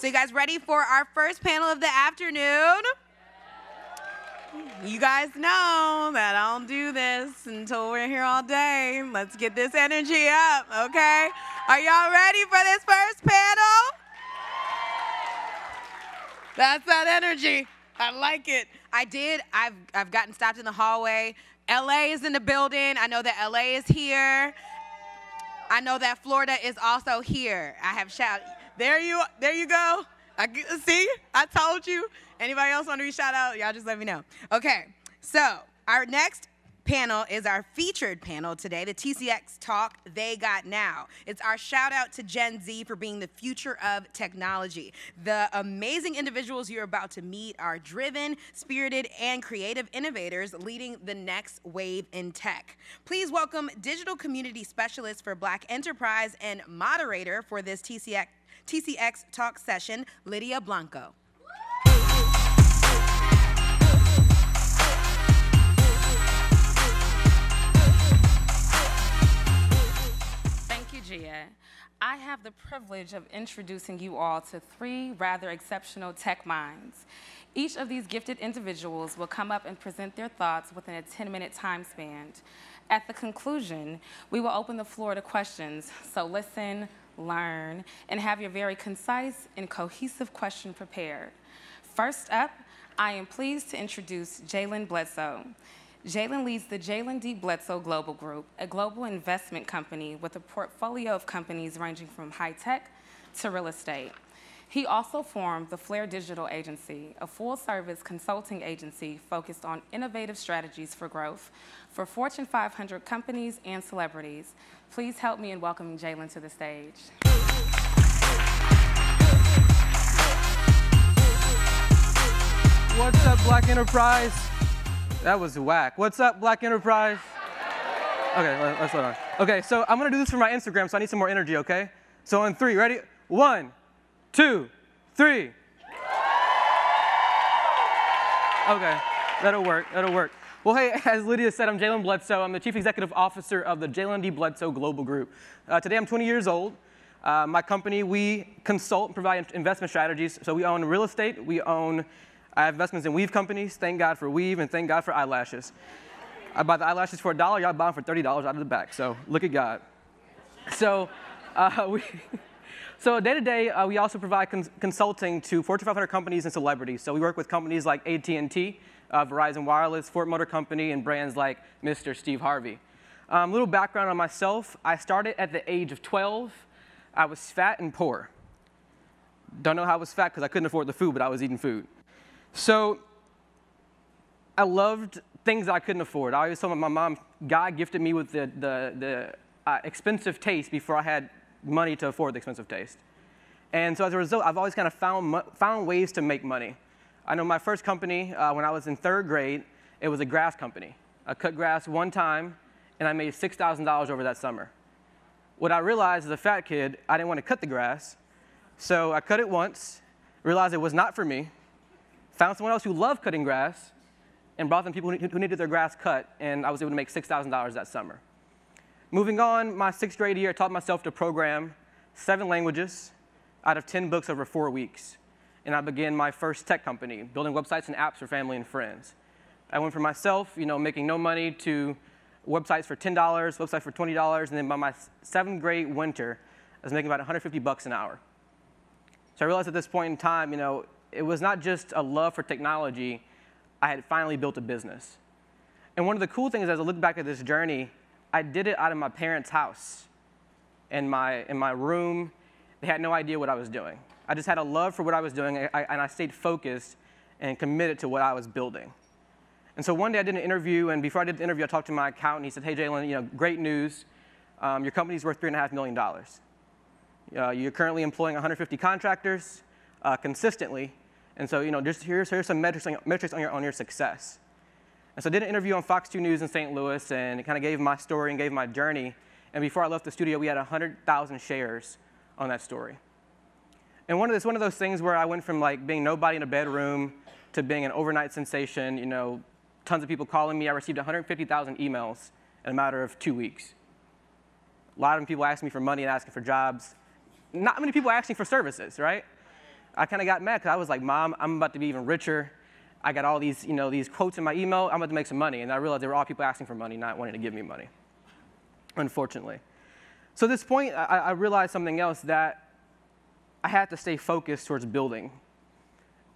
you guys ready for our first panel of the afternoon? You guys know that I don't do this until we're here all day. Let's get this energy up, okay? Are y'all ready for this first panel? That's that energy. I like it. I've gotten stopped in the hallway. LA is in the building. I know that LA is here. I know that Florida is also here. I have shout. There you go. See, I told you. Anybody else want to be shout out? Y'all just let me know. Okay, so our next panel is our featured panel today, the TCX Talk They Got Now. It's our shout out to Gen Z for being the future of technology. The amazing individuals you're about to meet are driven, spirited, and creative innovators leading the next wave in tech. Please welcome Digital Community Specialist for Black Enterprise and moderator for this TCX Talk session, Lydia Blanco. I have the privilege of introducing you all to three rather exceptional tech minds. Each of these gifted individuals will come up and present their thoughts within a 10-minute time span. At the conclusion, we will open the floor to questions, so listen, learn, and have your very concise and cohesive question prepared. First up, I am pleased to introduce Jalen Bledsoe. Jalen leads the Jalen D. Bledsoe Global Group, a global investment company with a portfolio of companies ranging from high-tech to real estate. He also formed the Flair Digital Agency, a full-service consulting agency focused on innovative strategies for growth for Fortune 500 companies and celebrities. Please help me in welcoming Jalen to the stage. What's up, Black Enterprise? That was whack. What's up, Black Enterprise? Okay, let's slow down. Okay, so I'm gonna do this for my Instagram, so I need some more energy, okay? So on three, ready? 1, 2, 3. Okay, that'll work. Well, hey, as Lydia said, I'm Jalen Bledsoe. I'm the Chief Executive Officer of the Jalen D. Bledsoe Global Group. Today I'm 20 years old. My company, we consult and provide investment strategies. So we own real estate, I have investments in weave companies. Thank God for weave and thank God for eyelashes. I buy the eyelashes for $1, y'all buy them for $30 out of the back. So look at God. So day to day, we also provide consulting to Fortune 500 companies and celebrities. So we work with companies like AT&T, Verizon Wireless, Ford Motor Company, and brands like Mr. Steve Harvey. Little background on myself. I started at the age of 12. I was fat and poor. Don't know how I was fat because I couldn't afford the food, but I was eating food. So I loved things that I couldn't afford. I always told my mom, God gifted me with the expensive taste before I had money to afford the expensive taste. And so as a result, I've always kind of found ways to make money. I know my first company, when I was in 3rd grade, it was a grass company. I cut grass one time, and I made $6,000 over that summer. What I realized as a fat kid, I didn't want to cut the grass. So I cut it once, realized it was not for me, found someone else who loved cutting grass, and brought them people who needed their grass cut, and I was able to make $6,000 that summer. Moving on, my 6th grade year, I taught myself to program 7 languages out of 10 books over 4 weeks. And I began my first tech company, building websites and apps for family and friends. I went from myself, making no money, to websites for $10, websites for $20, and then by my 7th grade winter, I was making about $150 an hour. So I realized at this point in time, it was not just a love for technology, I had finally built a business. And one of the cool things as I look back at this journey, I did it out of my parents' house, in my room. They had no idea what I was doing. I just had a love for what I was doing, and I stayed focused and committed to what I was building. And so one day I did an interview, and before I did the interview, I talked to my accountant. He said, hey, Jalen, great news. Your company's worth $3.5 million. You're currently employing 150 contractors consistently. And so, just here's some metrics on your success. And so I did an interview on Fox 2 News in St. Louis, and it kind of gave my story and gave my journey. And before I left the studio, we had 100,000 shares on that story. And it's one of those things where I went from being nobody in a bedroom to being an overnight sensation, tons of people calling me. I received 150,000 emails in a matter of 2 weeks. A lot of people asking me for money and asking for jobs. Not many people asking for services, right? I kind of got mad because I was like, Mom, I'm about to be even richer. I got all these, these quotes in my email. I'm about to make some money. And I realized there were all people asking for money, not wanting to give me money, unfortunately. So at this point, I realized something else, that I had to stay focused towards building.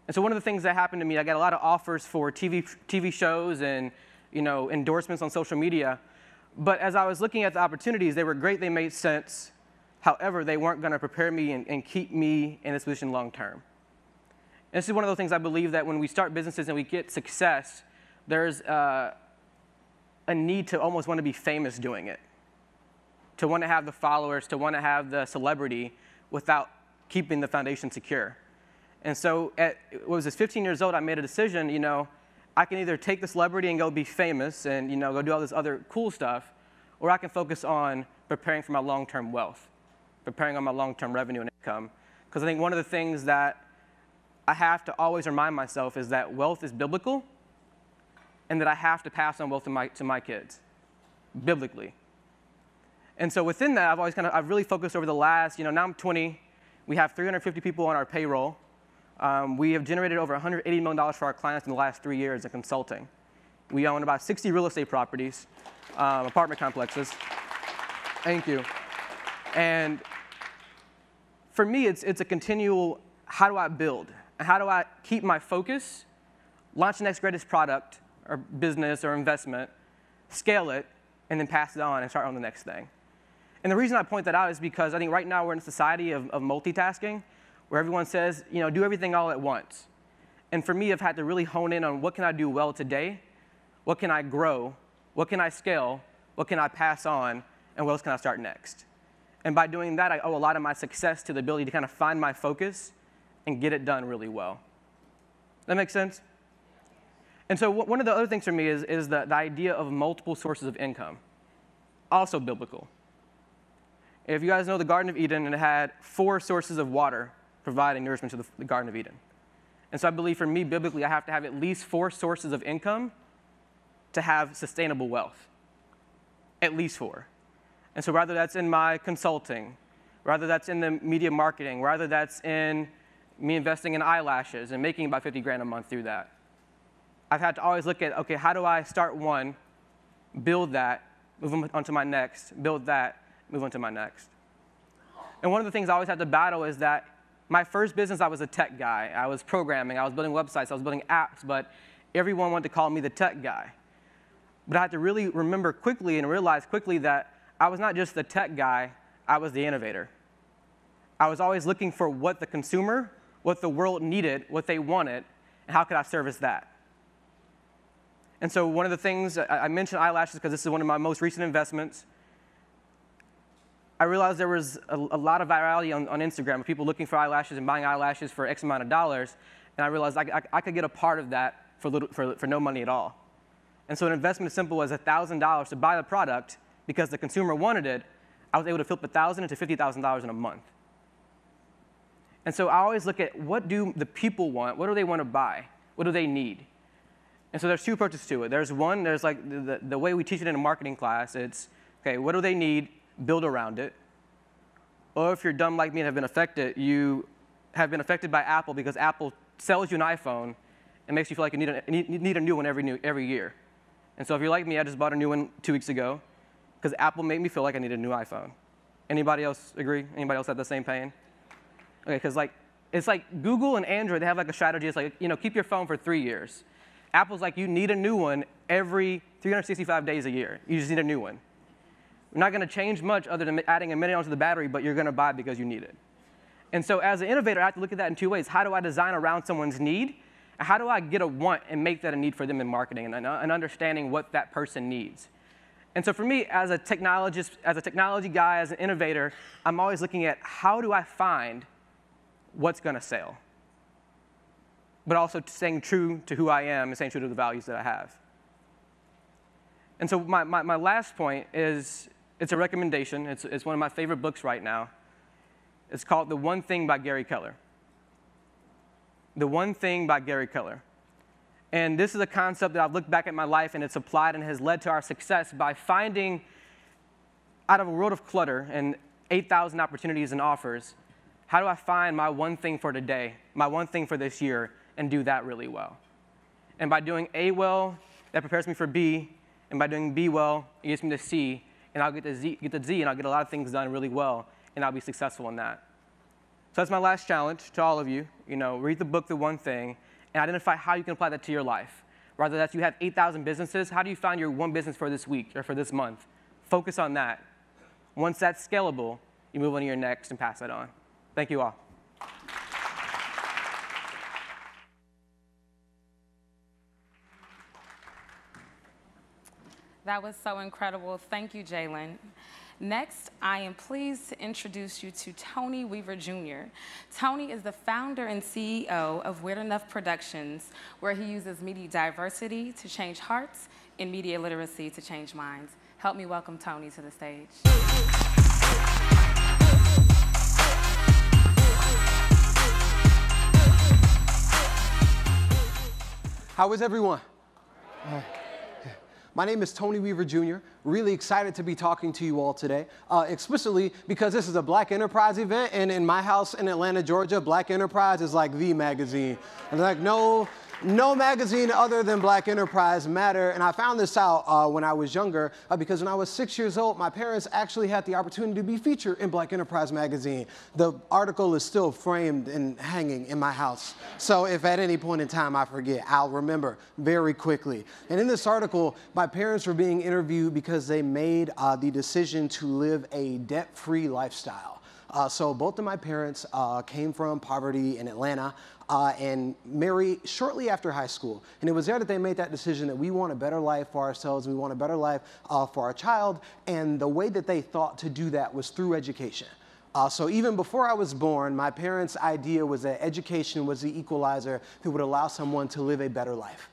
And so one of the things that happened to me, I got a lot of offers for TV shows and endorsements on social media. But as I was looking at the opportunities, they were great, they made sense. However, they weren't going to prepare me and keep me in this position long term. And this is one of those things I believe that when we start businesses and we get success, there's a need to almost want to be famous doing it, to want to have the followers, to want to have the celebrity without keeping the foundation secure. And so at 15 years old, I made a decision, I can either take the celebrity and go be famous and go do all this other cool stuff, or I can focus on preparing for my long-term wealth, preparing on my long-term revenue and income. Because I think one of the things that I have to always remind myself is that wealth is biblical, and that I have to pass on wealth to my kids, biblically. And so within that, I've really focused over the last, now I'm 20, we have 350 people on our payroll. We have generated over $180 million for our clients in the last 3 years in consulting. We own about 60 real estate properties, apartment complexes. Thank you. And for me, it's a continual, how do I build? And how do I keep my focus, launch the next greatest product or business or investment, scale it, and then pass it on and start on the next thing. And the reason I point that out is because I think right now we're in a society of multitasking, where everyone says, do everything all at once. And for me, I've had to really hone in on what can I do well today, what can I grow, what can I scale, what can I pass on, and what else can I start next. And by doing that, I owe a lot of my success to the ability to kind of find my focus and get it done really well. That makes sense? And so one of the other things for me is the idea of multiple sources of income, also biblical. If you guys know the Garden of Eden, it had 4 sources of water providing nourishment to the Garden of Eden. And so I believe for me, biblically, I have to have at least 4 sources of income to have sustainable wealth, at least 4. And so whether that's in my consulting, whether that's in the media marketing, whether that's in me investing in eyelashes and making about 50 grand a month through that, I've had to always look at, okay, how do I start one, build that, move on to my next, build that, move on to my next. And one of the things I always had to battle is that my first business, I was a tech guy. I was programming, I was building websites, I was building apps, but everyone wanted to call me the tech guy. But I had to really remember quickly and realize quickly that I was not just the tech guy, I was the innovator. I was always looking for what the consumer, what the world needed, what they wanted, and how could I service that. And so one of the things, I mentioned eyelashes because this is one of my most recent investments. I realized there was a lot of virality on Instagram of people looking for eyelashes and buying eyelashes for X amount of dollars, and I realized I could get a part of that for no money at all. And so an investment as simple as $1,000 to buy the product because the consumer wanted it, I was able to flip $1,000 into $50,000 in a month. And so I always look at what do the people want, what do they want to buy, what do they need? And so there's 2 approaches to it. There's like the way we teach it in a marketing class, it's, okay, what do they need, build around it. Or if you're dumb like me and have been affected, you have been affected by Apple because Apple sells you an iPhone and makes you feel like you need a new one every year. And so if you're like me, I just bought a new one 2 weeks ago because Apple made me feel like I needed a new iPhone. Anybody else agree? Anybody else have the same pain? Okay, because it's like Google and Android, they have like a strategy. It's like, keep your phone for 3 years. Apple's like, you need a new one every 365 days a year. You just need a new one. You're not going to change much other than adding a minute onto the battery, but you're going to buy it because you need it. And so as an innovator, I have to look at that in 2 ways. How do I design around someone's need? And how do I get a want and make that a need for them in marketing and understanding what that person needs? And so for me, as a technologist, as a technology guy, as an innovator, I'm always looking at how do I find what's going to sell, but also staying true to who I am and staying true to the values that I have. And so my last point is, it's a recommendation. It's one of my favorite books right now. It's called The One Thing by Gary Keller. The One Thing by Gary Keller. And this is a concept that I've looked back at my life and it's applied and has led to our success by finding, out of a world of clutter and 8,000 opportunities and offers, How do I find my one thing for today, my one thing for this year, and do that really well? And by doing A well, that prepares me for B, and by doing B well, it gets me to C, and I'll get to Z, and I'll get a lot of things done really well, and I'll be successful in that. So that's my last challenge to all of you. Read the book, The One Thing, and identify how you can apply that to your life. Whether that's you have 8,000 businesses, how do you find your one business for this week or for this month? Focus on that. Once that's scalable, you move on to your next and pass that on. Thank you all. That was so incredible. Thank you, Jalen. Next, I am pleased to introduce you to Tony Weaver Jr. Tony is the founder and CEO of Weird Enough Productions, where he uses media diversity to change hearts and media literacy to change minds. Help me welcome Tony to the stage. How is everyone? My name is Tony Weaver Jr. Really excited to be talking to you all today, explicitly because this is a Black Enterprise event, and in my house in Atlanta, Georgia, Black Enterprise is like the magazine. And like no magazine other than Black Enterprise matter. And I found this out when I was younger because when I was 6 years old, my parents actually had the opportunity to be featured in Black Enterprise magazine. The article is still framed and hanging in my house. So if at any point in time I forget, I'll remember very quickly. And in this article, my parents were being interviewed because they made the decision to live a debt-free lifestyle. So both of my parents came from poverty in Atlanta and married shortly after high school. And it was there that they made that decision that we want a better life for ourselves, we want a better life for our child, and the way that they thought to do that was through education. So even before I was born, my parents' idea was that education was the equalizer that would allow someone to live a better life.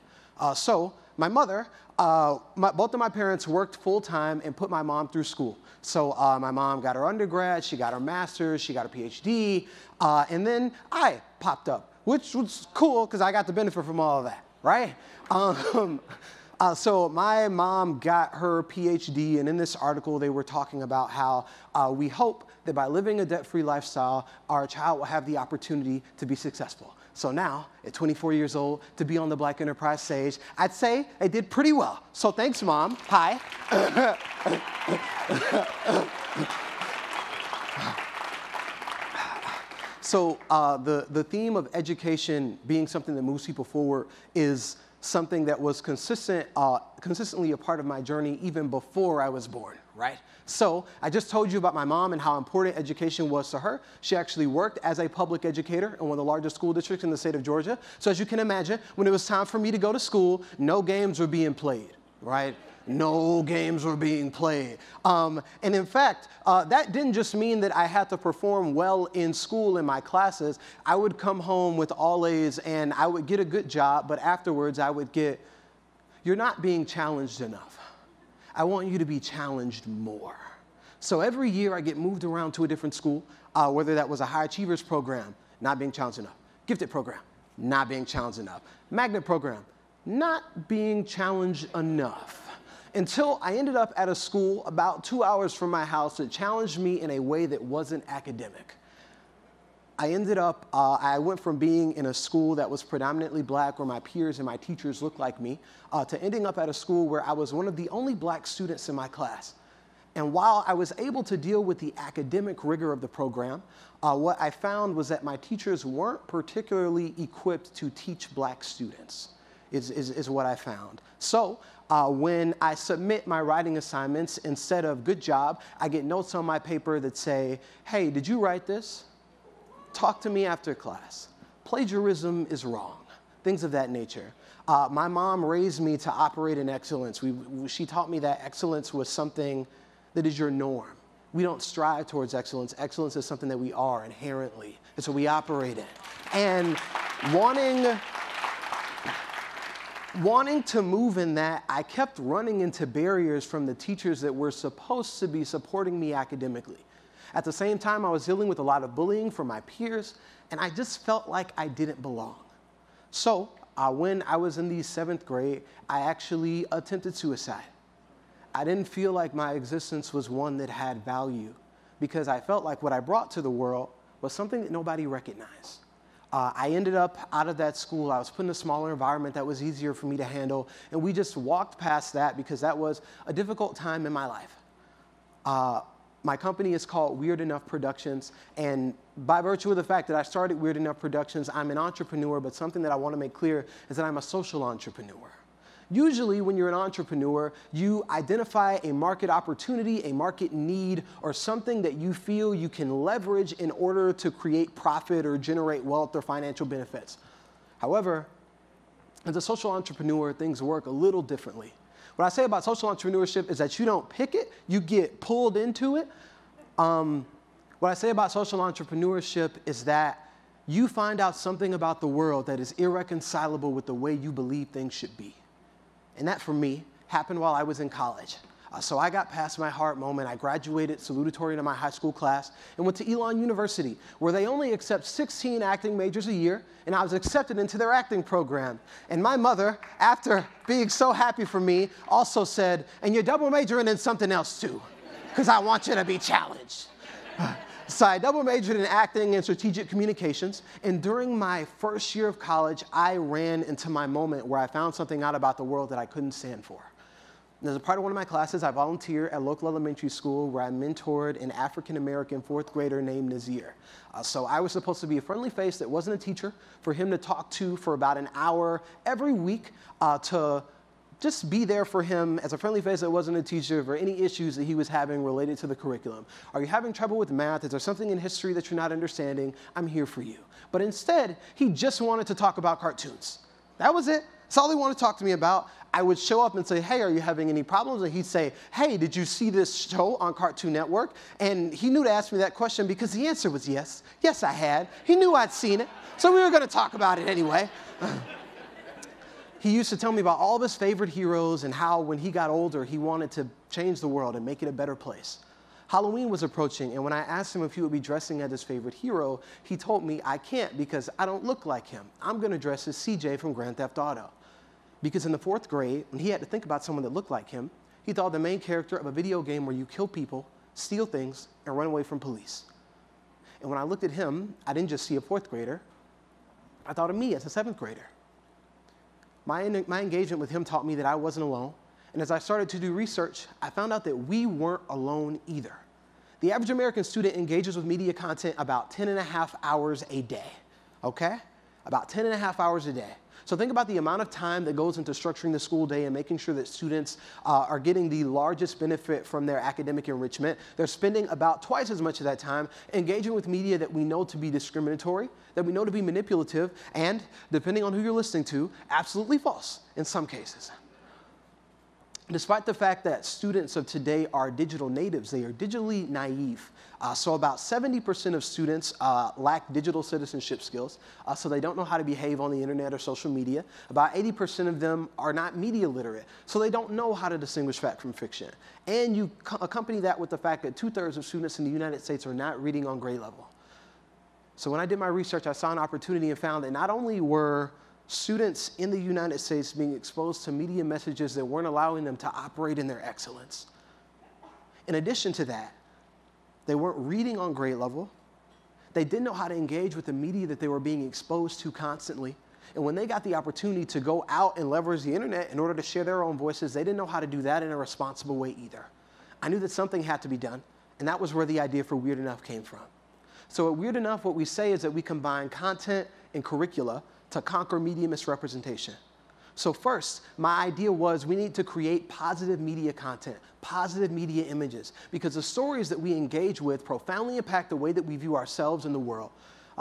So my mother, both of my parents worked full-time and put my mom through school. So my mom got her undergrad, she got her master's, she got her PhD, and then I popped up, which was cool because I got the benefit from all of that, right? So my mom got her PhD, and in this article they were talking about how we hope that by living a debt-free lifestyle, our child will have the opportunity to be successful. So now, at 24 years old, to be on the Black Enterprise stage, I'd say I did pretty well. So thanks, Mom. Hi. So the theme of education being something that moves people forward is something that was consistently a part of my journey even before I was born, right? So I just told you about my mom and how important education was to her. She actually worked as a public educator in one of the largest school districts in the state of Georgia. So as you can imagine, when it was time for me to go to school, no games were being played, right? No games were being played. And in fact, that didn't just mean that I had to perform well in school in my classes. I would come home with all A's and I would get a good job, but afterwards I would get, "You're not being challenged enough. I want you to be challenged more." So every year I get moved around to a different school, whether that was a high achievers program, not being challenged enough. Gifted program, not being challenged enough. Magnet program, not being challenged enough. Until I ended up at a school about 2 hours from my house that challenged me in a way that wasn't academic. I went from being in a school that was predominantly Black, where my peers and my teachers looked like me, to ending up at a school where I was one of the only Black students in my class. And while I was able to deal with the academic rigor of the program, what I found was that my teachers weren't particularly equipped to teach Black students, is what I found. So when I submit my writing assignments, instead of "good job," I get notes on my paper that say, "Hey, did you write this? Talk to me after class. Plagiarism is wrong." Things of that nature. My mom raised me to operate in excellence. She taught me that excellence was something that is your norm. We don't strive towards excellence. Excellence is something that we are inherently. It's what we operate in. And wanting to move in that, I kept running into barriers from the teachers that were supposed to be supporting me academically. At the same time, I was dealing with a lot of bullying from my peers, and I just felt like I didn't belong. So when I was in the 7th grade, I actually attempted suicide. I didn't feel like my existence was one that had value because I felt like what I brought to the world was something that nobody recognized. I ended up out of that school. I was put in a smaller environment that was easier for me to handle, and we just walked past that because that was a difficult time in my life. My company is called Weird Enough Productions, and by virtue of the fact that I started Weird Enough Productions, I'm an entrepreneur, but something that I want to make clear is that I'm a social entrepreneur. Usually, when you're an entrepreneur, you identify a market opportunity, a market need, or something that you feel you can leverage in order to create profit or generate wealth or financial benefits. However, as a social entrepreneur, things work a little differently. What I say about social entrepreneurship is that you don't pick it, you get pulled into it. What I say about social entrepreneurship is that you find out something about the world that is irreconcilable with the way you believe things should be. And that, for me, happened while I was in college. So I got past my heart moment. I graduated salutatorian in my high school class and went to Elon University, where they only accept 16 acting majors a year, and I was accepted into their acting program. And my mother, after being so happy for me, also said, and you're double majoring in something else too, because I want you to be challenged. So I double majored in acting and strategic communications, and during my first year of college, I ran into my moment where I found something out about the world that I couldn't stand for. And as a part of one of my classes, I volunteered at local elementary school where I mentored an African-American fourth grader named Nazir. So I was supposed to be a friendly face that wasn't a teacher for him to talk to for about an hour every week to just be there for him as a friendly face that wasn't a teacher for any issues that he was having related to the curriculum. Are you having trouble with math? Is there something in history that you're not understanding? I'm here for you. But instead, he just wanted to talk about cartoons. That was it. That's all he wanted to talk to me about. I would show up and say, hey, are you having any problems? And he'd say, hey, did you see this show on Cartoon Network? And he knew to ask me that question because the answer was yes. Yes, I had. He knew I'd seen it. So we were going to talk about it anyway. He used to tell me about all of his favorite heroes and how when he got older, he wanted to change the world and make it a better place. Halloween was approaching, and when I asked him if he would be dressing as his favorite hero, he told me I can't because I don't look like him. I'm going to dress as CJ from Grand Theft Auto. Because in the fourth grade, when he had to think about someone that looked like him, he thought the main character of a video game where you kill people, steal things, and run away from police. And when I looked at him, I didn't just see a fourth grader. I thought of me as a seventh grader. My engagement with him taught me that I wasn't alone. And as I started to do research, I found out that we weren't alone either. The average American student engages with media content about 10.5 hours a day, okay? About 10.5 hours a day. So think about the amount of time that goes into structuring the school day and making sure that students are getting the largest benefit from their academic enrichment. They're spending about twice as much of that time engaging with media that we know to be discriminatory, that we know to be manipulative, and, depending on who you're listening to, absolutely false in some cases. Despite the fact that students of today are digital natives, they are digitally naive. So about 70% of students lack digital citizenship skills, so they don't know how to behave on the internet or social media. About 80% of them are not media literate, so they don't know how to distinguish fact from fiction. And you accompany that with the fact that 2/3 of students in the United States are not reading on grade level. So when I did my research, I saw an opportunity and found that not only were students in the United States being exposed to media messages that weren't allowing them to operate in their excellence. In addition to that, they weren't reading on grade level. They didn't know how to engage with the media that they were being exposed to constantly. And when they got the opportunity to go out and leverage the internet in order to share their own voices, they didn't know how to do that in a responsible way either. I knew that something had to be done, and that was where the idea for Weird Enough came from. So at Weird Enough, what we say is that we combine content and curricula to conquer media misrepresentation. So first, my idea was we need to create positive media content, positive media images, because the stories that we engage with profoundly impact the way that we view ourselves and the world.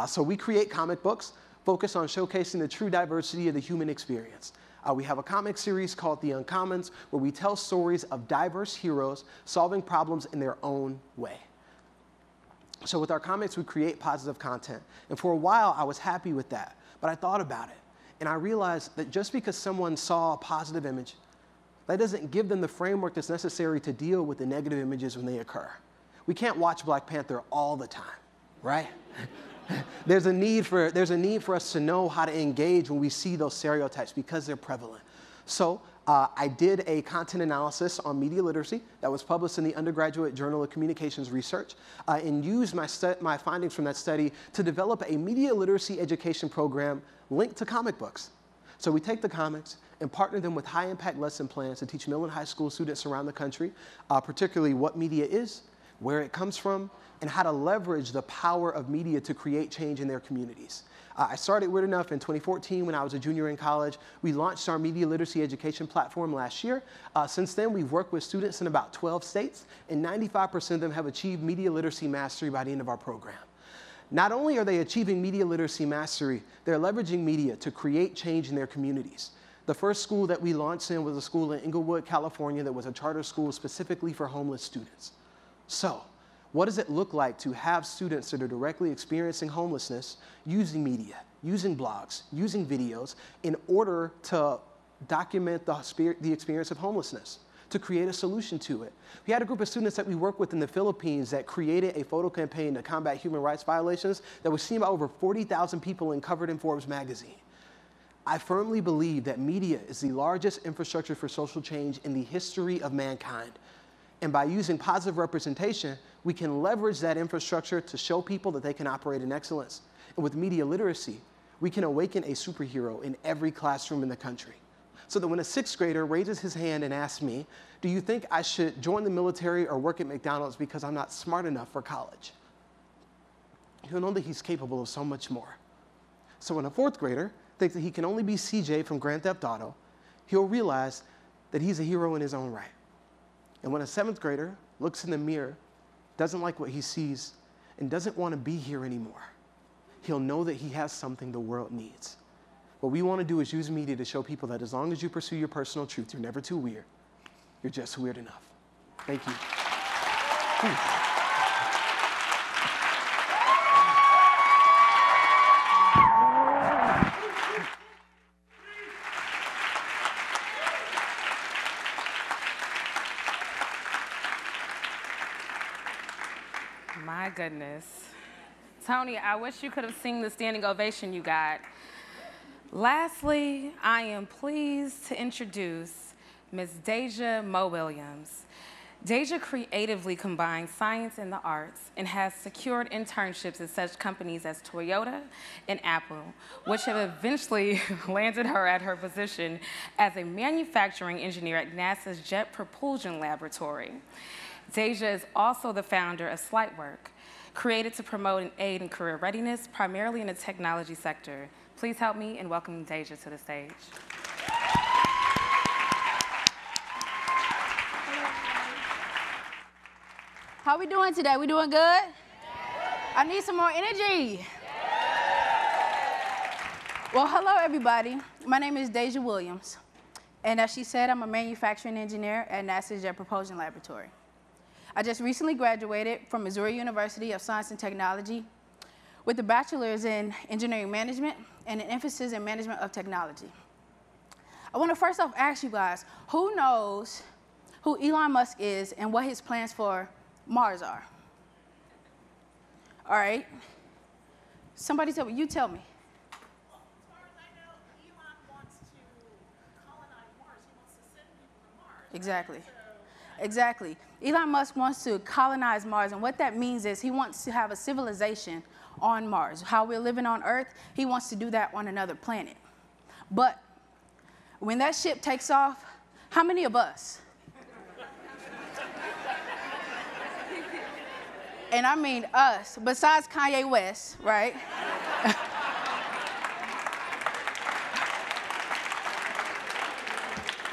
So we create comic books focused on showcasing the true diversity of the human experience. We have a comic series called The Uncommons, where we tell stories of diverse heroes solving problems in their own way. So with our comics, we create positive content. And for a while, I was happy with that. But I thought about it, and I realized that just because someone saw a positive image, that doesn't give them the framework that's necessary to deal with the negative images when they occur. We can't watch Black Panther all the time, right? There's a need for us to know how to engage when we see those stereotypes because they're prevalent. So I did a content analysis on media literacy that was published in the Undergraduate Journal of Communications Research and used my findings from that study to develop a media literacy education program linked to comic books. So we take the comics and partner them with high-impact lesson plans to teach middle and high school students around the country, particularly what media is, where it comes from, and how to leverage the power of media to create change in their communities. I started Weird Enough in 2014 when I was a junior in college. We launched our media literacy education platform last year. Since then, we've worked with students in about 12 states, and 95% of them have achieved media literacy mastery by the end of our program. Not only are they achieving media literacy mastery, they're leveraging media to create change in their communities. The first school that we launched in was a school in Inglewood, California that was a charter school specifically for homeless students. So, what does it look like to have students that are directly experiencing homelessness using media, using blogs, using videos in order to document the experience of homelessness, to create a solution to it? We had a group of students that we worked with in the Philippines that created a photo campaign to combat human rights violations that was seen by over 40,000 people and covered in Forbes magazine. I firmly believe that media is the largest infrastructure for social change in the history of mankind. And by using positive representation, we can leverage that infrastructure to show people that they can operate in excellence. And with media literacy, we can awaken a superhero in every classroom in the country. So that when a 6th grader raises his hand and asks me, do you think I should join the military or work at McDonald's because I'm not smart enough for college? He'll know that he's capable of so much more. So when a 4th grader thinks that he can only be CJ from Grand Theft Auto, he'll realize that he's a hero in his own right. And when a 7th grader looks in the mirror, doesn't like what he sees, and doesn't want to be here anymore, he'll know that he has something the world needs. What we want to do is use media to show people that as long as you pursue your personal truth, you're never too weird. You're just weird enough. Thank you. My goodness. Tony, I wish you could have seen the standing ovation you got. Lastly, I am pleased to introduce Ms. Deja Mo Williams. Deja creatively combines science and the arts and has secured internships at such companies as Toyota and Apple, which have eventually landed her at her position as a manufacturing engineer at NASA's Jet Propulsion Laboratory. Deja is also the founder of Slightwork, created to promote and aid in career readiness, primarily in the technology sector. Please help me in welcoming Deja to the stage. How we doing today? We doing good? I need some more energy. Well, hello, everybody. My name is Deja Williams. And as she said, I'm a manufacturing engineer at NASA's Jet Propulsion Laboratory. I just recently graduated from Missouri University of Science and Technology with a bachelor's in engineering management and an emphasis in management of technology. I want to first off ask you guys, who knows who Elon Musk is and what his plans for Mars are? All right. Somebody tell me. You tell me. Well, as far as I know, Elon wants to colonize Mars. He wants to send people to Mars. Exactly. Right? Exactly. Elon Musk wants to colonize Mars, and what that means is he wants to have a civilization on Mars. How we're living on Earth, he wants to do that on another planet. But when that ship takes off, how many of us? And I mean us, besides Kanye West, right?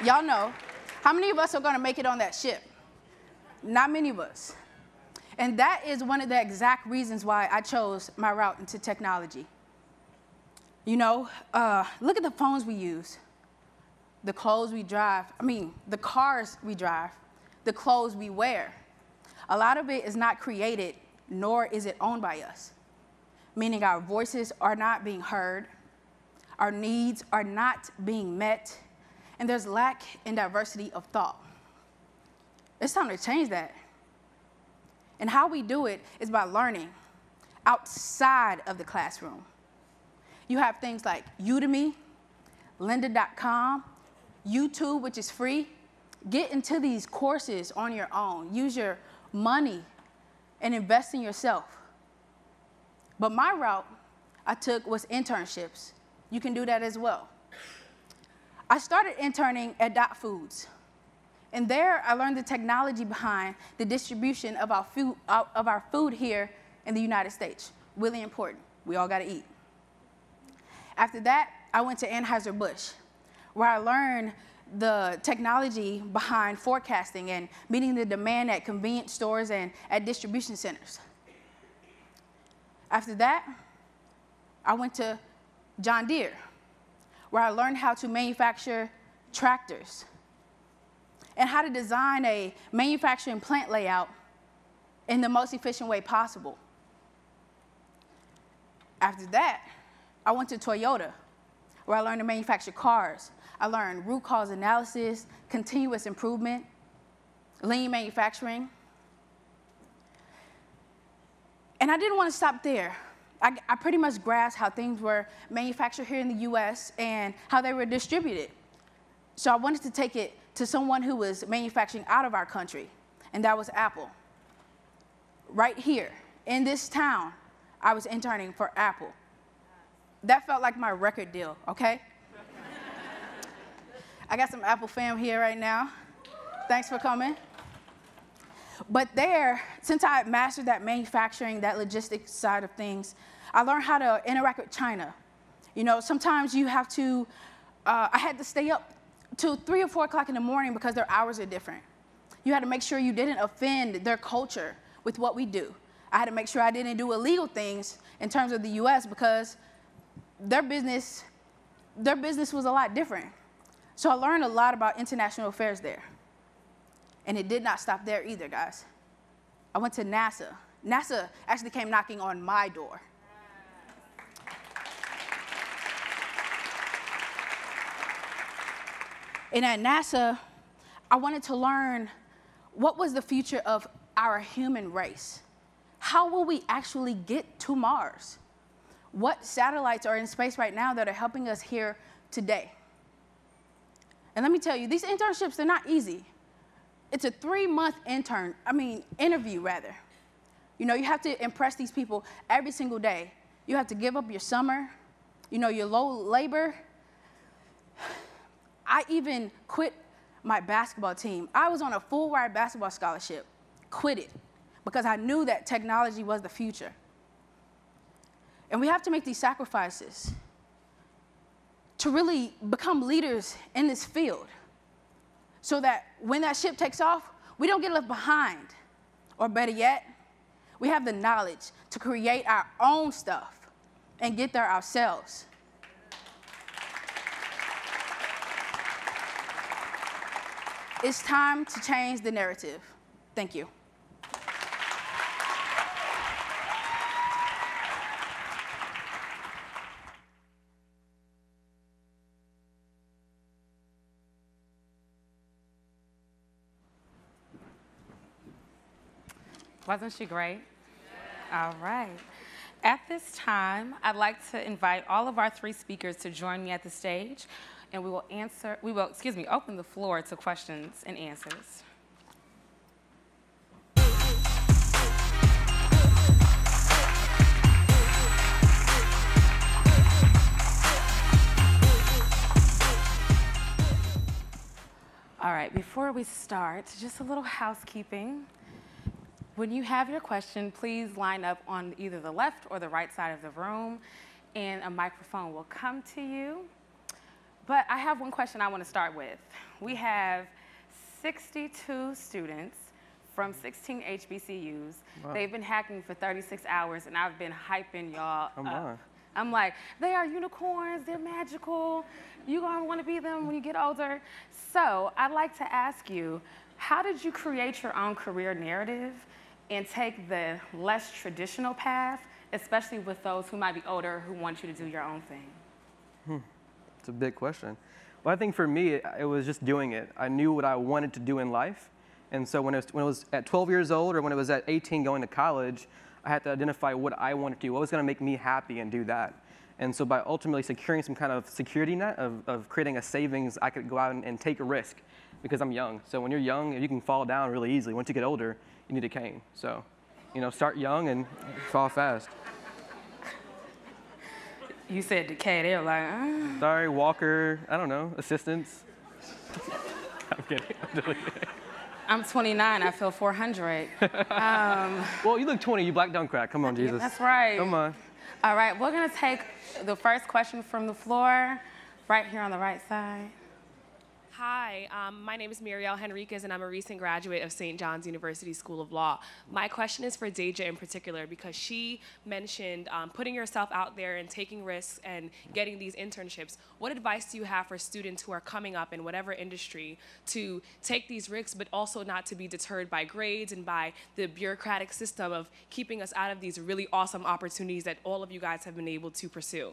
Y'all know, how many of us are gonna make it on that ship? Not many of us. And that is one of the exact reasons why I chose my route into technology. You know, look at the phones we use, the clothes we drive, the cars we drive, the clothes we wear. A lot of it is not created, nor is it owned by us, meaning our voices are not being heard, our needs are not being met, and there's lack in diversity of thought. It's time to change that. And how we do it is by learning outside of the classroom. You have things like Udemy, lynda.com, YouTube, which is free. Get into these courses on your own. Use your money and invest in yourself. But my route I took was internships. You can do that as well. I started interning at Dot Foods. And there I learned the technology behind the distribution of our food here in the United States. Really important. We all got to eat. After that, I went to Anheuser-Busch, where I learned the technology behind forecasting and meeting the demand at convenience stores and at distribution centers. After that, I went to John Deere, where I learned how to manufacture tractors and how to design a manufacturing plant layout in the most efficient way possible. After that, I went to Toyota, where I learned to manufacture cars. I learned root cause analysis, continuous improvement, lean manufacturing. And I didn't want to stop there. I pretty much grasped how things were manufactured here in the US and how they were distributed. So I wanted to take it to someone who was manufacturing out of our country, and that was Apple. Right here, in this town, I was interning for Apple. That felt like my record deal, okay? I got some Apple fam here right now. Thanks for coming. But there, since I had mastered that manufacturing, that logistics side of things, I learned how to interact with China. You know, sometimes you have to, I had to stay up till 3 or 4 o'clock in the morning because their hours are different. You had to make sure you didn't offend their culture with what we do. I had to make sure I didn't do illegal things in terms of the US because their business was a lot different. So I learned a lot about international affairs there. And it did not stop there either, guys. I went to NASA. NASA actually came knocking on my door. And at NASA, I wanted to learn what was the future of our human race. How will we actually get to Mars? What satellites are in space right now that are helping us here today? And let me tell you, these internships, they're not easy. It's a 3-month interview rather. You know, you have to impress these people every single day. You have to give up your summer, you know, your low labor. I even quit my basketball team. I was on a full-ride basketball scholarship, quit it, because I knew that technology was the future. And we have to make these sacrifices to really become leaders in this field so that when that ship takes off, we don't get left behind. Or better yet, we have the knowledge to create our own stuff and get there ourselves. It's time to change the narrative. Thank you. Wasn't she great? Yeah. All right. At this time, I'd like to invite all of our 3 speakers to join me at the stage, and we will open the floor to questions and answers. All right, before we start, just a little housekeeping. When you have your question, please line up on either the left or the right side of the room, and a microphone will come to you. But I have one question I want to start with. We have 62 students from 16 HBCUs. Wow. They've been hacking for 36 hours, and I've been hyping y'all up. I'm like, they are unicorns, they're magical, you're gonna wanna be them when you get older. So I'd like to ask you, how did you create your own career narrative and take the less traditional path, especially with those who might be older who want you to do your own thing? It's a big question. Well, I think for me, it was just doing it. I knew what I wanted to do in life. And so when it was at 12 years old or when it was at 18 going to college, I had to identify what I wanted to do, what was going to make me happy and do that. And so by ultimately securing some kind of security net of creating a savings, I could go out and take a risk because I'm young. So when you're young, you can fall down really easily. Once you get older, you need a cane. So, start young and fall fast. You said decay. They were like, Sorry, walker, I don't know, assistance. I'm kidding. I'm 29. I feel 400. Well, you look 20. You black don't crack. Come on, Jesus. That's right. Come on. All right, we're going to take the first question from the floor, right here on the right side. Hi, my name is Muriel Henriquez, and I'm a recent graduate of St. John's University School of Law. My question is for Deja in particular, because she mentioned putting yourself out there and taking risks and getting these internships. What advice do you have for students who are coming up in whatever industry to take these risks, but also not to be deterred by grades and by the bureaucratic system of keeping us out of these really awesome opportunities that all of you guys have been able to pursue?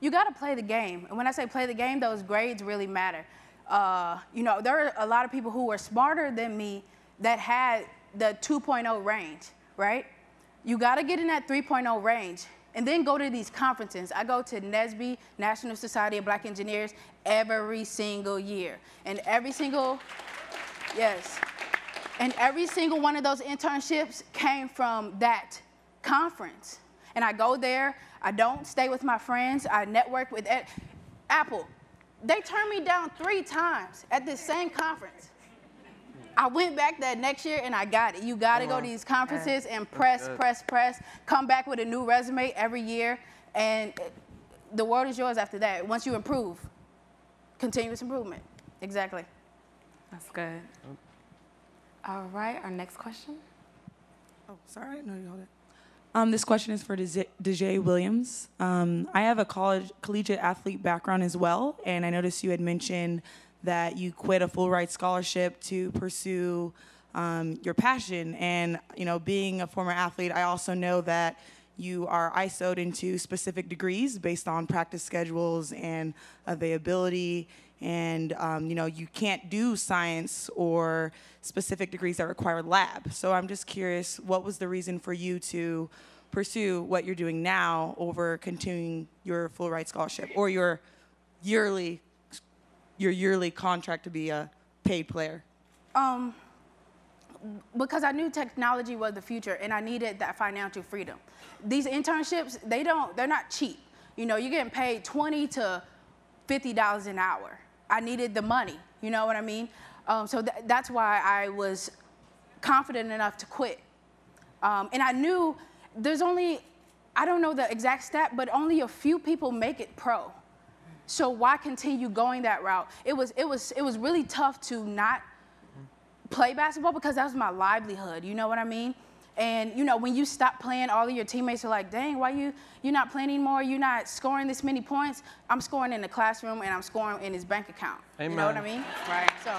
You got to play the game. And when I say play the game, those grades really matter. There are a lot of people who were smarter than me that had the 2.0 range, right? You got to get in that 3.0 range and then go to these conferences. I go to NSBE, National Society of Black Engineers, every single year. And every single one of those internships came from that conference. And I go there. I don't stay with my friends. I network with Apple. They turned me down 3 times at this same conference. I went back that next year and I got it. You got to go to these conferences and press, come back with a new resume every year, and the world is yours after that. Once you improve, continuous improvement. Exactly. That's good. All right, our next question. Oh, sorry, no, you hold it. This question is for Deja Williams. I have a collegiate athlete background as well, and I noticed you had mentioned that you quit a full ride scholarship to pursue your passion. And being a former athlete, I also know that you are ISO'd into specific degrees based on practice schedules and availability. And you can't do science or specific degrees that require lab. So I'm just curious, what was the reason for you to pursue what you're doing now over continuing your full ride scholarship or your yearly contract to be a paid player? Because I knew technology was the future and I needed that financial freedom. These internships, they're not cheap. You're getting paid $20 to $50 an hour. I needed the money, you know what I mean? So that's why I was confident enough to quit. And I knew there's only, I don't know the exact stat, but only a few people make it pro. So why continue going that route? It was really tough to not play basketball because that was my livelihood, you know what I mean? And when you stop playing, all of your teammates are like, dang, why you're not playing anymore? You're not scoring this many points. I'm scoring in the classroom and I'm scoring in his bank account. Amen. You know what I mean? Right. So.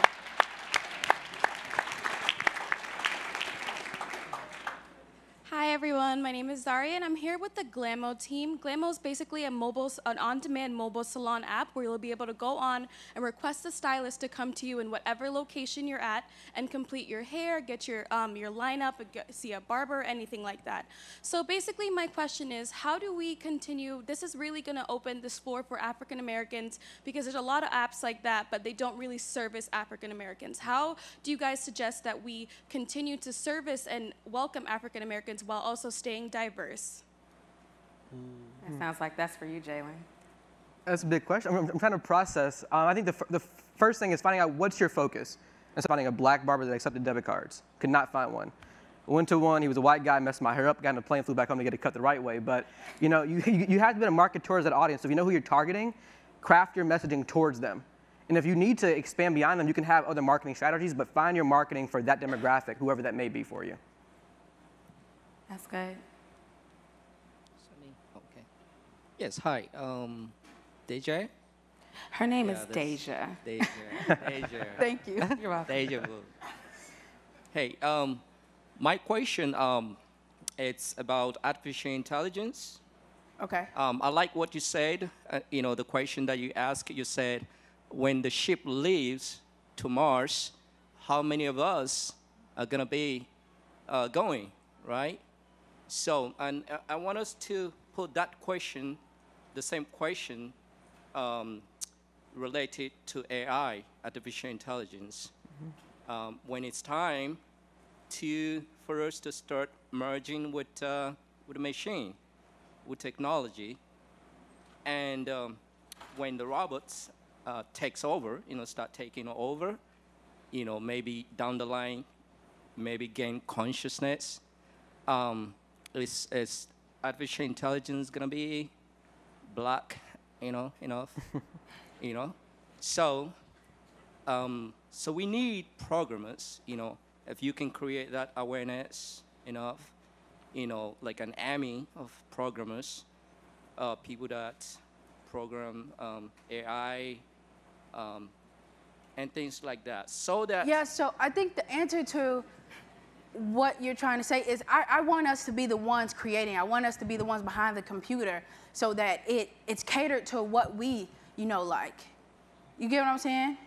Hi everyone, my name is Zaria and I'm here with the Glamo team. Glamo is basically an on-demand mobile salon app where you'll be able to go on and request a stylist to come to you in whatever location you're at and complete your hair, get your lineup, see a barber, anything like that. So basically my question is, how do we continue? This is really going to open this floor for African Americans because there's a lot of apps like that, but they don't really service African Americans. How do you guys suggest that we continue to service and welcome African Americans while also staying diverse? That sounds like that's for you, Jalen. That's a big question. I'm trying to process. I think the first thing is finding out what's your focus. And so finding a black barber that accepted debit cards. Could not find one. Went to one, he was a white guy, messed my hair up, got on a plane, flew back home to get it cut the right way. But you have to be a market towards that audience. So if you know who you're targeting, craft your messaging towards them. And if you need to expand beyond them, you can have other marketing strategies, but find your marketing for that demographic, whoever that may be for you. That's good. Okay. Yes, hi. Deja? Her name is Deja. Deja. Deja. Thank you. You're welcome. Deja vu. Hey, my question, it's about artificial intelligence. Okay. I like what you said. The question that you asked, you said, when the ship leaves to Mars, how many of us are going to be going, right? So, and I want us to put that question, the same question related to AI, artificial intelligence. When it's time for us to start merging with the machine, with technology, and when the robots takes over, start taking over, maybe down the line, maybe gain consciousness, is artificial intelligence gonna be black, enough, So, so we need programmers, if you can create that awareness enough, like an army of programmers, people that program AI, and things like that. So that Yeah, so I think the answer to what you're trying to say is I want us to be the ones creating. I want us to be the ones behind the computer so that it's catered to what we, like. You get what I'm saying?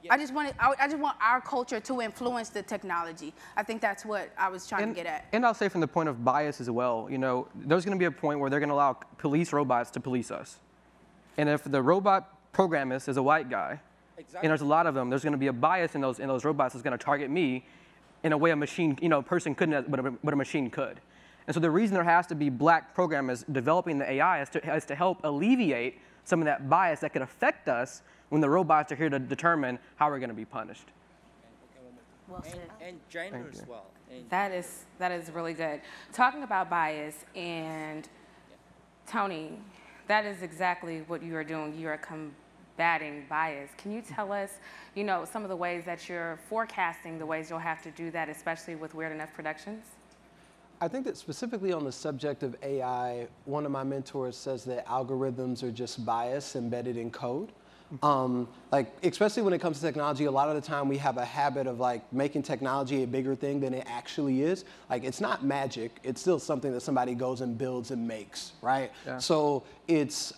Yeah. I just want our culture to influence the technology. I think that's what I was trying to get at. And I'll say from the point of bias as well, there's going to be a point where they're going to allow police robots to police us. And if the robot programmist is a white guy, exactly. and there's a lot of them, there's going to be a bias in those robots that's going to target me in a way a machine, person couldn't, but a machine could. And so the reason there has to be black programmers developing the AI is to help alleviate some of that bias that could affect us when the robots are here to determine how we're going to be punished. Well said. And gender as well. And That is really good. Talking about bias, and Tony, that is exactly what you are doing. You are combating bias. Can you tell us, some of the ways that you're forecasting the ways you'll have to do that, especially with Weird Enough Productions? I think that specifically on the subject of AI, one of my mentors says that algorithms are just bias embedded in code. Especially when it comes to technology, a lot of the time we have a habit of making technology a bigger thing than it actually is. It's not magic. It's still something that somebody goes and builds and makes, right? Yeah. So it's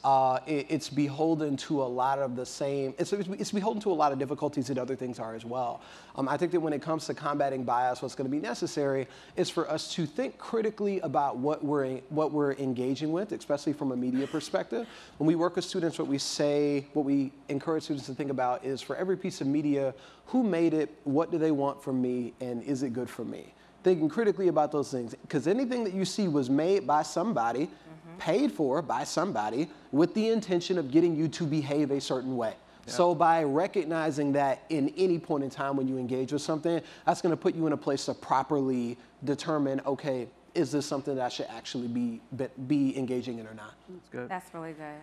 beholden to a lot of the same, it's beholden to a lot of difficulties that other things are as well. I think that when it comes to combating bias, what's going to be necessary is for us to think critically about what we're engaging with, especially from a media perspective. When we work with students, what we encourage students to think about is, for every piece of media, who made it, what do they want from me, and is it good for me? Thinking critically about those things, because anything that you see was made by somebody, paid for by somebody, with the intention of getting you to behave a certain way. Yeah. So by recognizing that in any point in time when you engage with something, that's going to put you in a place to properly determine, okay, is this something that I should actually be engaging in or not? That's good. That's really good.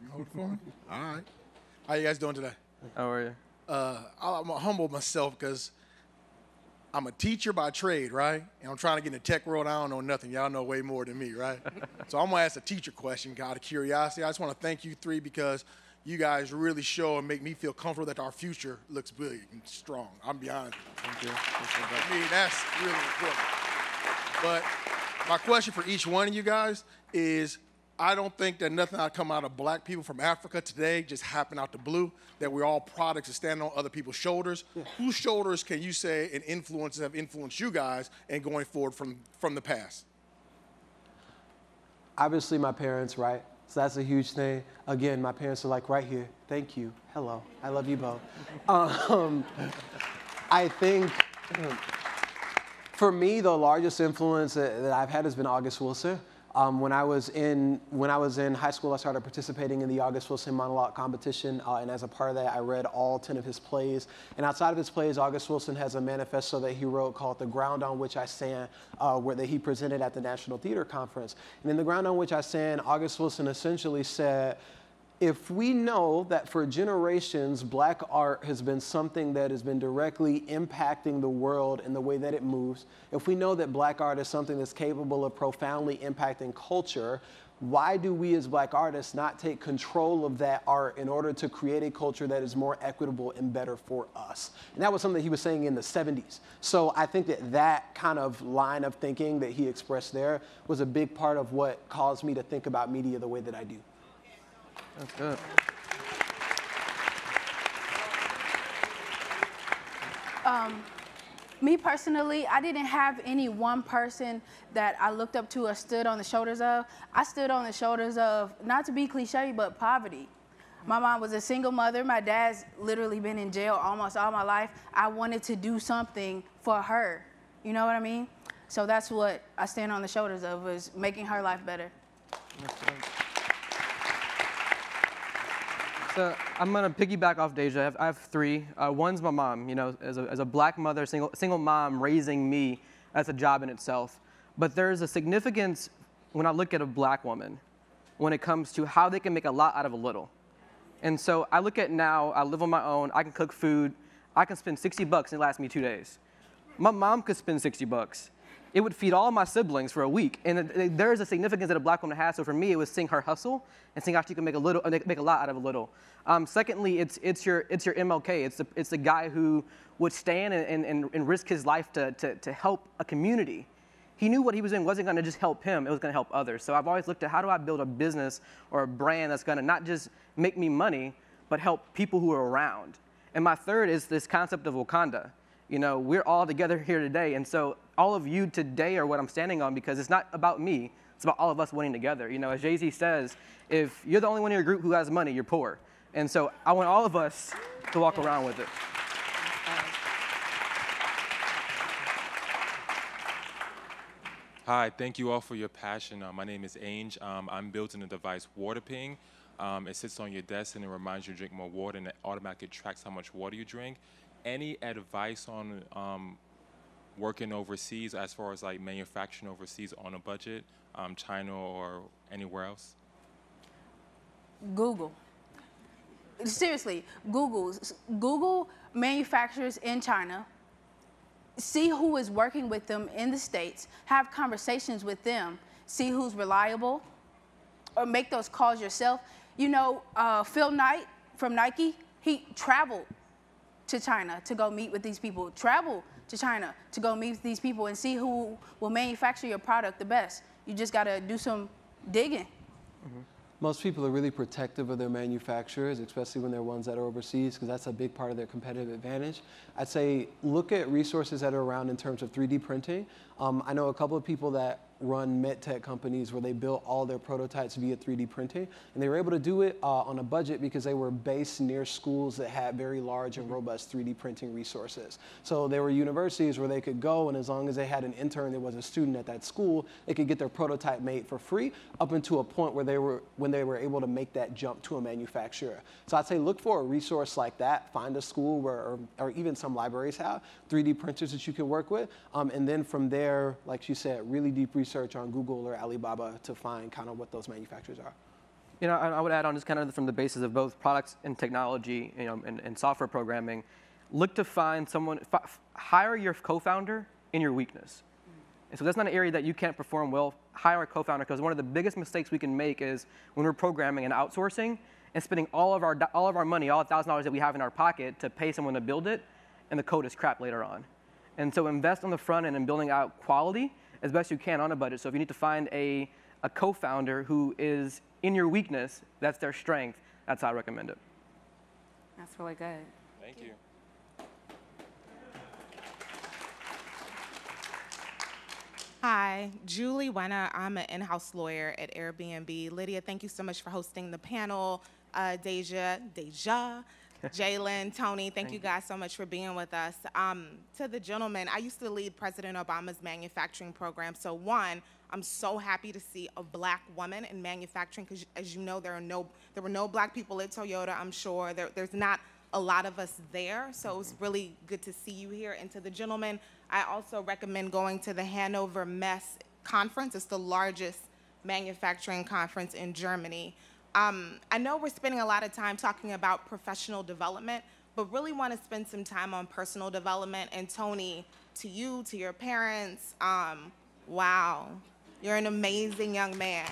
You hold it for me? All right. How you guys doing today? How are you? I'm gonna humble myself because I'm a teacher by trade, right? And I'm trying to get in the tech world. I don't know nothing. Y'all know way more than me, right? So I'm gonna ask a teacher question out of curiosity. I just want to thank you three because you guys really show and make me feel comfortable that our future looks big and strong. I'm be honest. Thank you. I mean, that's really important. But my question for each one of you guys is, I don't think that nothing that come out of black people from Africa today just happened out the blue, that we're all products that stand on other people's shoulders. Yeah. Whose shoulders can you say and influences have influenced you guys and going forward from the past? Obviously my parents, right? So that's a huge thing. Again, my parents are right here. Thank you. Hello. I love you both. I think for me, the largest influence that I've had has been August Wilson. When I was in high school, I started participating in the August Wilson monologue competition, and as a part of that, I read all 10 of his plays. And outside of his plays, August Wilson has a manifesto that he wrote called "The Ground on Which I Stand," that he presented at the National Theater Conference. And in "The Ground on Which I Stand," August Wilson essentially said, if we know that for generations, black art has been something that has been directly impacting the world in the way that it moves, if we know that black art is something that's capable of profoundly impacting culture, why do we as black artists not take control of that art in order to create a culture that is more equitable and better for us? And that was something he was saying in the 70s. So I think that kind of line of thinking that he expressed there was a big part of what caused me to think about media the way that I do. That's good. Me personally, I didn't have any one person that I looked up to or stood on the shoulders of. I stood on the shoulders of, not to be cliche, but poverty. My mom was a single mother. My dad's literally been in jail almost all my life. I wanted to do something for her. You know what I mean? So that's what I stand on the shoulders of, is making her life better. So I'm gonna piggyback off Deja. I have three. One's my mom. You know, as a black mother, single mom raising me, that's a job in itself. But there's a significance when I look at a black woman when it comes to how they can make a lot out of a little. And so I look at now, I live on my own, I can cook food, I can spend $60 and it lasts me 2 days. My mom could spend $60. It would feed all my siblings for a week. And there is a significance that a black woman has. So for me, it was seeing her hustle and seeing how she can make a lot out of a little. Secondly, it's your MLK. It's the guy who would stand and risk his life to help a community. He knew what he was doing wasn't going to just help him, it was going to help others. So I've always looked at how do I build a business or a brand that's going to not just make me money, but help people who are around. And my third is this concept of Wakanda. You know, we're all together here today, and so all of you today are what I'm standing on, because it's not about me, it's about all of us winning together. You know, as Jay-Z says, if you're the only one in your group who has money, you're poor. And so I want all of us to walk around with it. Hi, thank you all for your passion. My name is Ange. I'm building a device, Water Ping. It sits on your desk and it reminds you to drink more water, and it automatically tracks how much water you drink. Any advice on working overseas as far as like manufacturing overseas on a budget, China or anywhere else? Google. Seriously, Google manufacturers in China. See who is working with them in the States, have conversations with them, see who's reliable, or make those calls yourself. You know, Phil Knight from Nike, he traveled to China to go meet with these people, travel to China to go meet with these people and see who will manufacture your product the best. You just gotta do some digging. Mm-hmm. Most people are really protective of their manufacturers, especially when they're ones that are overseas, because that's a big part of their competitive advantage. I'd say look at resources that are around in terms of 3D printing. I know a couple of people that run medtech companies where they built all their prototypes via 3D printing, and they were able to do it on a budget because they were based near schools that had very large and robust 3D printing resources. So there were universities where they could go, and as long as they had an intern that was a student at that school, they could get their prototype made for free up until a point where they were able to make that jump to a manufacturer. So I'd say look for a resource like that, find a school where, or even some libraries have 3D printers that you can work with, and then from there, like you said, really deep research on Google or Alibaba to find kind of what those manufacturers are. You know, I would add on just kind of from the basis of both products and technology, you know, and software programming, look to find someone, hire your co-founder in your weakness. And so that's not an area that you can't perform well, hire a co-founder, because one of the biggest mistakes we can make is when we're programming and outsourcing and spending all of our money, all $1,000 that we have in our pocket to pay someone to build it, and the code is crap later on. And so invest on the front end in building out quality as best you can on a budget. So if you need to find a co-founder who is in your weakness, that's their strength, that's how I recommend it. That's really good. Thank you. Hi, Julie Wenna. I'm an in-house lawyer at Airbnb. Lydia, thank you so much for hosting the panel. Deja, Jalen, Tony, thank you guys so much for being with us. To the gentleman, I used to lead President Obama's manufacturing program. So one, I'm so happy to see a black woman in manufacturing, because as you know, there were no black people at Toyota, I'm sure. There's not a lot of us there, so it was really good to see you here. And to the gentleman, I also recommend going to the Hanover Messe conference. It's the largest manufacturing conference in Germany. I know we're spending a lot of time talking about professional development, but really want to spend some time on personal development. And Tony, to you, to your parents, wow, you're an amazing young man.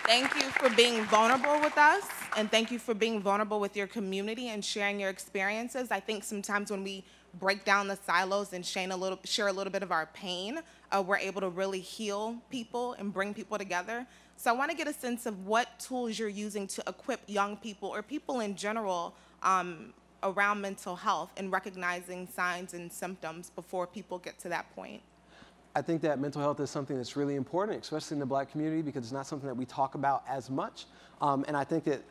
Thank you for being vulnerable with us, and thank you for being vulnerable with your community and sharing your experiences. I think sometimes when we break down the silos and share a little bit of our pain, we're able to really heal people and bring people together. So I want to get a sense of what tools you're using to equip young people or people in general around mental health and recognizing signs and symptoms before people get to that point? I think that mental health is something that's really important, especially in the Black community, because it's not something that we talk about as much. And I think that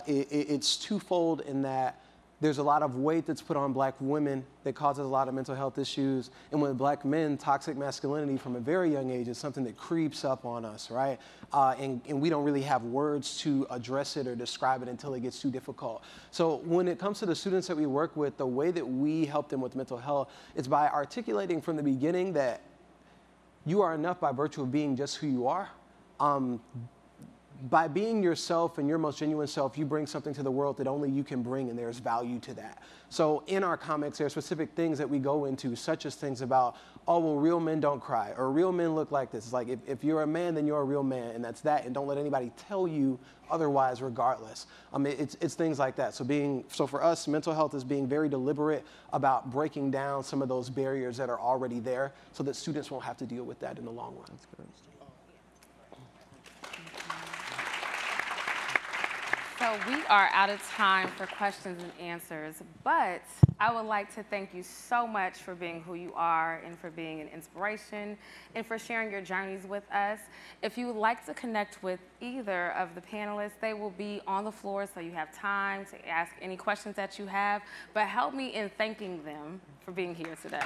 it's twofold in that there's a lot of weight that's put on Black women that causes a lot of mental health issues. And with Black men, toxic masculinity from a very young age is something that creeps up on us, right? And we don't really have words to address it or describe it until it gets too difficult. So when it comes to the students that we work with, the way that we help them with mental health is by articulating from the beginning that you are enough by virtue of being just who you are. By being yourself and your most genuine self, you bring something to the world that only you can bring, and there's value to that. So in our comics, there are specific things that we go into, such as things about, oh, well, real men don't cry, or real men look like this. It's like, if you're a man, then you're a real man, and that's that, and don't let anybody tell you otherwise regardless. It's things like that. So for us, mental health is being very deliberate about breaking down some of those barriers that are already there so that students won't have to deal with that in the long run. That's good. So we are out of time for questions and answers, but I would like to thank you so much for being who you are and for being an inspiration and for sharing your journeys with us. If you would like to connect with either of the panelists, they will be on the floor so you have time to ask any questions that you have, but help me in thanking them for being here today.